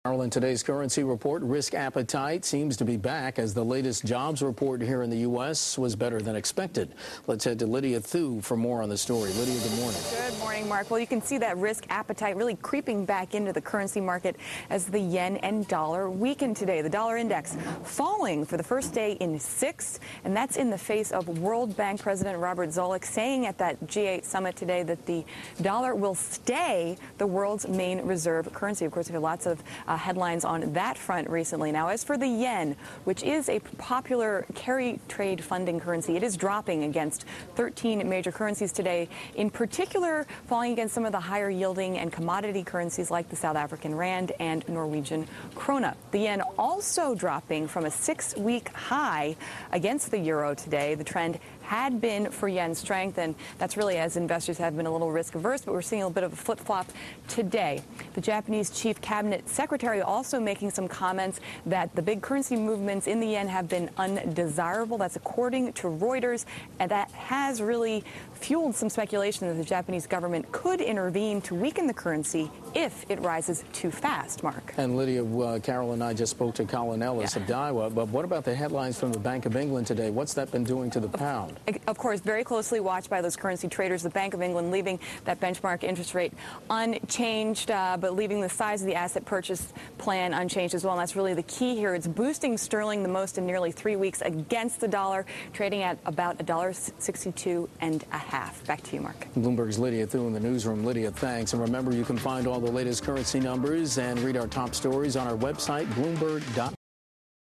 In today's currency report, risk appetite seems to be back as the latest jobs report here in the U.S. was better than expected. Let's head to Lydia Thu for more on the story. Lydia, good morning. Good morning, Mark. Well, you can see that risk appetite really creeping back into the currency market as the yen and dollar weakened today. The dollar index falling for the first day in 6, and that's in the face of World Bank President Robert Zoellick saying at that G8 summit today that the dollar will stay the world's main reserve currency. Of course, we have lots of headlines on that front recently. Now, as for the yen, which is a popular carry trade funding currency, it is dropping against 13 major currencies today, in particular falling against some of the higher yielding and commodity currencies like the South African rand and Norwegian krona. The yen also dropping from a 6-week high against the euro today. The trend had been for yen strength, and that's really as investors have been a little risk averse, but we're seeing a little bit of a flip-flop today. The Japanese chief cabinet secretary also making some comments that the big currency movements in the yen have been undesirable. That's according to Reuters, and that has really fueled some speculation that the Japanese government could intervene to weaken the currency if it rises too fast, Mark. And Lydia, Carol and I just spoke to Colin Ellis of Daiwa, but what about the headlines from the Bank of England today? What's that been doing to the pound? Of course, very closely watched by those currency traders. The Bank of England leaving that benchmark interest rate unchanged, but leaving the size of the asset purchase plan unchanged as well. And that's really the key here. It's boosting sterling the most in nearly 3 weeks against the dollar, trading at about $1.62.5. Back to you, Mark. Bloomberg's Lydia Thu in the newsroom. Lydia, thanks. And remember, you can find all the latest currency numbers and read our top stories on our website, Bloomberg.com.